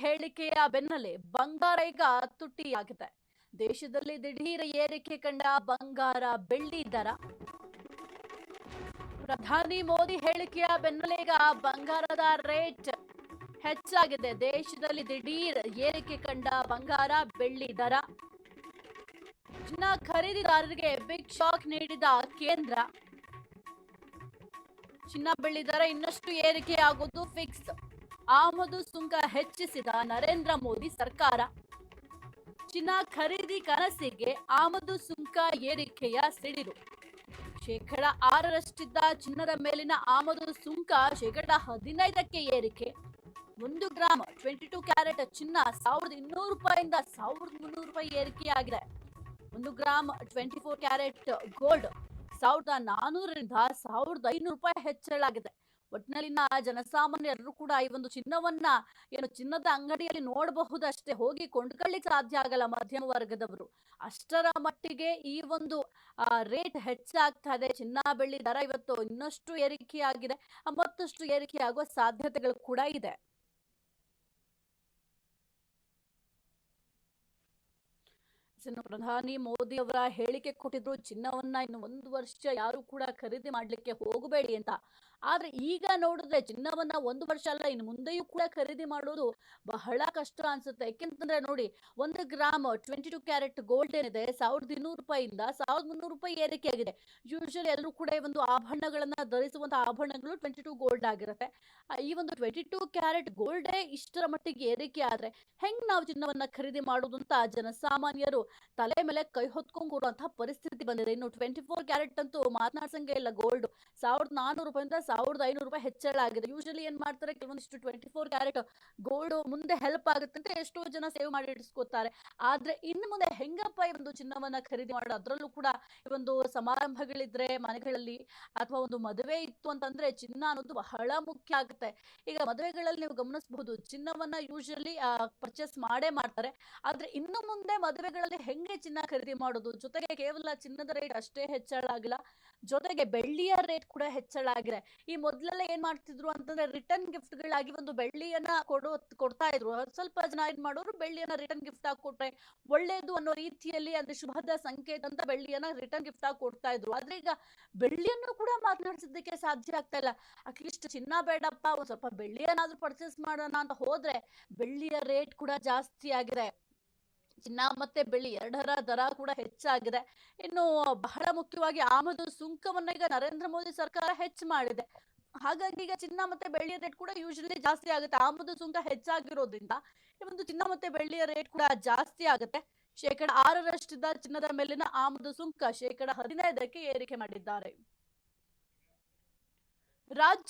ಹೇಳಿಕೆಯ ಬೆನ್ನಲ್ಲೇ ಬಂಗಾರ ಈಗ ತುಟ್ಟಿಯಾಗಿದೆ. ದೇಶದಲ್ಲಿ ದಿಢೀರ್ ಏರಿಕೆ ಕಂಡ ಬಂಗಾರ ಬೆಳ್ಳಿ ದರ. ಪ್ರಧಾನಿ ಮೋದಿ ಹೇಳಿಕೆಯ ಬೆನ್ನಲ್ಲೇ ಈಗ ಬಂಗಾರದ ರೇಟ್ ಹೆಚ್ಚಾಗಿದೆ. ದೇಶದಲ್ಲಿ ದಿಢೀರ್ ಏರಿಕೆ ಕಂಡ ಬಂಗಾರ ಬೆಳ್ಳಿ ದರ. ಚಿನ್ನ ಖರೀದಿದಾರರಿಗೆ ಬಿಗ್ ಶಾಕ್ ನೀಡಿದ ಕೇಂದ್ರ. ಚಿನ್ನ ಬೆಳ್ಳಿ ದರ ಇನ್ನಷ್ಟು ಏರಿಕೆಯಾಗುವುದು ಫಿಕ್ಸ್. ಆಮದು ಸುಂಕ ಹೆಚ್ಚಿಸಿದ ನರೇಂದ್ರ ಮೋದಿ ಸರ್ಕಾರ. ಚಿನ್ನ ಖರೀದಿ ಕನಸಿಗೆ ಆಮದು ಸುಂಕ ಏರಿಕೆಯ ಸಿಡಿಲು. ಶೇಕಡ 6ರಷ್ಟಿದ್ದ ಚಿನ್ನದ ಮೇಲಿನ ಆಮದು ಸುಂಕ ಶೇಕಡ 15ಕ್ಕೆ ಏರಿಕೆ. 1 ಗ್ರಾಮ್ 22 ಕ್ಯಾರೆಟ್ ಚಿನ್ನ 1200 ರೂಪಾಯಿಂದ 1300 ರೂಪಾಯಿ ಏರಿಕೆಯಾಗಿದೆ. 1 ಗ್ರಾಮ್ 24 ಕ್ಯಾರೆಟ್ ಗೋಲ್ಡ್ 1400ರಿಂದ 1500 ರೂಪಾಯಿ ಹೆಚ್ಚಳಾಗಿದೆ. ಒಟ್ಟಿನಲ್ಲಿನ ಜನಸಾಮಾನ್ಯರು ಕೂಡ ಈ ಒಂದು ಚಿನ್ನವನ್ನ ಚಿನ್ನದ ಅಂಗಡಿಯಲ್ಲಿ ನೋಡಬಹುದಷ್ಟೇ, ಹೋಗಿ ಕೊಂಡ್ಕೊಳ್ಳಿಕ್ಕೆ ಸಾಧ್ಯ ಆಗಲ್ಲ ಮಧ್ಯಮ ವರ್ಗದವರು. ಅಷ್ಟರ ಮಟ್ಟಿಗೆ ಈ ಒಂದು ರೇಟ್ ಹೆಚ್ಚಾಗ್ತಾ ಇದೆ. ಚಿನ್ನ ಬೆಳ್ಳಿ ದರ ಇವತ್ತು ಇನ್ನಷ್ಟು ಏರಿಕೆಯಾಗಿದೆ, ಮತ್ತಷ್ಟು ಏರಿಕೆಯಾಗುವ ಸಾಧ್ಯತೆಗಳು ಕೂಡ ಇದೆ. ಪ್ರಧಾನಿ ಮೋದಿ ಅವರ ಹೇಳಿಕೆ ಕೊಟ್ಟಿದ್ರು, ಚಿನ್ನವನ್ನ ಇನ್ನು 1 ವರ್ಷ ಯಾರು ಕೂಡ ಖರೀದಿ ಮಾಡ್ಲಿಕ್ಕೆ ಹೋಗಬೇಡಿ ಅಂತ. ಆದ್ರೆ ಈಗ ನೋಡಿದ್ರೆ ಚಿನ್ನವನ್ನ 1 ವರ್ಷ ಅಲ್ಲ, ಇನ್ನು ಮುಂದೆಯೂ ಕೂಡ ಖರೀದಿ ಮಾಡೋದು ಬಹಳ ಕಷ್ಟ ಅನ್ಸುತ್ತೆ. ಯಾಕೆಂತಂದ್ರೆ ನೋಡಿ, 1 ಗ್ರಾಮ್ 22 ಕ್ಯಾರೆಟ್ ಗೋಲ್ಡ್ ಏನಿದೆ 1200 ರೂಪಾಯಿಂದ 1300 ರೂಪಾಯಿ ಏರಿಕೆ ಆಗಿದೆ. ಯೂಶಲಿ ಎಲ್ಲರೂ ಕೂಡ ಈ ಒಂದು ಆಭರಣಗಳನ್ನ ಧರಿಸುವಂತ ಆಭರಣಗಳು 22 ಗೋಲ್ಡ್ ಆಗಿರುತ್ತೆ. ಈ ಒಂದು 22 ಕ್ಯಾರೆಟ್ ಗೋಲ್ಡೇ ಇಷ್ಟರ ಮಟ್ಟಿಗೆ ಏರಿಕೆ ಆದ್ರೆ ಹೆಂಗ್ ನಾವು ಚಿನ್ನವನ್ನ ಖರೀದಿ ಮಾಡೋದು ಅಂತ ಜನಸಾಮಾನ್ಯರು ತಲೆ ಮೇಲೆ ಕೈ ಹೊತ್ಕೊಂಡ್ ಕೂರುವಂತಹ ಪರಿಸ್ಥಿತಿ ಬಂದಿದೆ. ಇನ್ನು 24 ಕ್ಯಾರೆಟ್ ಅಂತೂ ಮಾತನಾಡ್ಸಂಗೆ ಇಲ್ಲ. ಗೋಲ್ಡ್ 1400 ರೂಪಾಯಿಂದ 1500 ರೂಪಾಯಿ ಹೆಚ್ಚಳ ಆಗಿದೆ. ಯೂಶಲಿ ಏನ್ ಮಾಡ್ತಾರೆ, ಕೆಲವೊಂದಿಷ್ಟು 24 ಕ್ಯಾರೆಟ್ ಗೋಲ್ಡ್ ಮುಂದೆ ಹೆಲ್ಪ್ ಆಗುತ್ತೆ ಅಂತ ಎಷ್ಟೋ ಜನ ಸೇವ್ ಮಾಡಿ ಇಡಿಸ್ಕೊತಾರೆ. ಆದ್ರೆ ಇನ್ನು ಮುಂದೆ ಹೆಂಗಪ್ಪ ಈ ಒಂದು ಚಿನ್ನವನ್ನ ಖರೀದಿ ಮಾಡೋದು? ಅದ್ರಲ್ಲೂ ಕೂಡ ಈ ಒಂದು ಸಮಾರಂಭಗಳಿದ್ರೆ ಮನೆಗಳಲ್ಲಿ, ಅಥವಾ ಒಂದು ಮದುವೆ ಇತ್ತು ಅಂತಂದ್ರೆ ಚಿನ್ನ ಅನ್ನೋದು ಬಹಳ ಮುಖ್ಯ ಆಗುತ್ತೆ. ಈಗ ಮದುವೆಗಳಲ್ಲಿ ನೀವು ಗಮನಿಸಬಹುದು, ಚಿನ್ನವನ್ನ ಯೂಶಲಿ ಪರ್ಚೇಸ್ ಮಾಡೇ ಮಾಡ್ತಾರೆ. ಆದ್ರೆ ಇನ್ನು ಮುಂದೆ ಮದುವೆಗಳಲ್ಲಿ ಹೆಂಗೆ ಚಿನ್ನ ಖರೀದಿ ಮಾಡೋದು? ಜೊತೆಗೆ ಕೇವಲ ಚಿನ್ನದ ರೇಟ್ ಅಷ್ಟೇ ಹೆಚ್ಚಳ ಆಗಿಲ್ಲ, ಜೊತೆಗೆ ಬೆಳ್ಳಿಯ ರೇಟ್ ಕೂಡ ಹೆಚ್ಚಳ ಆಗಿದೆ. ಈ ಮೊದಲೆಲ್ಲ ಏನ್ ಮಾಡ್ತಿದ್ರು ಅಂತಂದ್ರೆ, ರಿಟರ್ನ್ ಗಿಫ್ಟ್ ಗಳಾಗಿ ಒಂದು ಬೆಳ್ಳಿಯನ್ನ ಕೊಡ್ತಾ ಇದ್ರು. ಸ್ವಲ್ಪ ಜನ ಏನ್ ಮಾಡೋರು, ಬೆಳ್ಳಿಯನ್ನ ರಿಟರ್ನ್ ಗಿಫ್ಟ್ ಆಗಿ ಕೊಟ್ರೆ ಒಳ್ಳೇದು ಅನ್ನೋ ರೀತಿಯಲ್ಲಿ, ಅಂದ್ರೆ ಶುಭದ ಸಂಕೇತ ಅಂತ ಬೆಳ್ಳಿಯನ್ನ ರಿಟರ್ನ್ ಗಿಫ್ಟ್ ಆಗಿ ಕೊಡ್ತಾ ಇದ್ರು. ಆದ್ರೆ ಈಗ ಬೆಳ್ಳಿಯನ್ನು ಕೂಡ ಮಾತನಾಡಿಸೋದಕ್ಕೆ ಸಾಧ್ಯ ಆಗ್ತಾ ಇಲ್ಲ. ಅಟ್ಲೀಸ್ಟ್ ಚಿನ್ನ ಬೇಡಪ್ಪ, ಒಂದ್ ಸ್ವಲ್ಪ ಬೆಳ್ಳಿಯನ್ನಾದ್ರೂ ಪರ್ಚೇಸ್ ಮಾಡೋಣ ಅಂತ ಹೋದ್ರೆ ಬೆಳ್ಳಿಯ ರೇಟ್ ಕೂಡ ಜಾಸ್ತಿ ಆಗಿದೆ. ಚಿನ್ನ ಮತ್ತೆ ಬೆಳ್ಳಿ ಎರಡರ ದರ ಕೂಡ ಹೆಚ್ಚಾಗಿದೆ. ಇನ್ನು ಬಹಳ ಮುಖ್ಯವಾಗಿ ಆಮದು ಸುಂಕವನ್ನ ಈಗ ನರೇಂದ್ರ ಮೋದಿ ಸರ್ಕಾರ ಹೆಚ್ಚು ಮಾಡಿದೆ. ಹಾಗಾಗಿ ಈಗ ಚಿನ್ನ ಮತ್ತೆ ಬೆಳ್ಳಿಯ ರೇಟ್ ಕೂಡ ಯೂಶಲಿ ಜಾಸ್ತಿ ಆಗುತ್ತೆ. ಆಮದು ಸುಂಕ ಹೆಚ್ಚಾಗಿರೋದ್ರಿಂದ ಈ ಒಂದು ಚಿನ್ನ ಮತ್ತೆ ಬೆಳ್ಳಿಯ ರೇಟ್ ಕೂಡ ಜಾಸ್ತಿ ಆಗುತ್ತೆ. ಶೇಕಡ 6ರಷ್ಟಿದ್ದ ಚಿನ್ನದ ಮೇಲಿನ ಆಮದು ಸುಂಕ ಶೇಕಡ 15ಕ್ಕೆ ಏರಿಕೆ ಮಾಡಿದ್ದಾರೆ. ರಾಜ್ಯ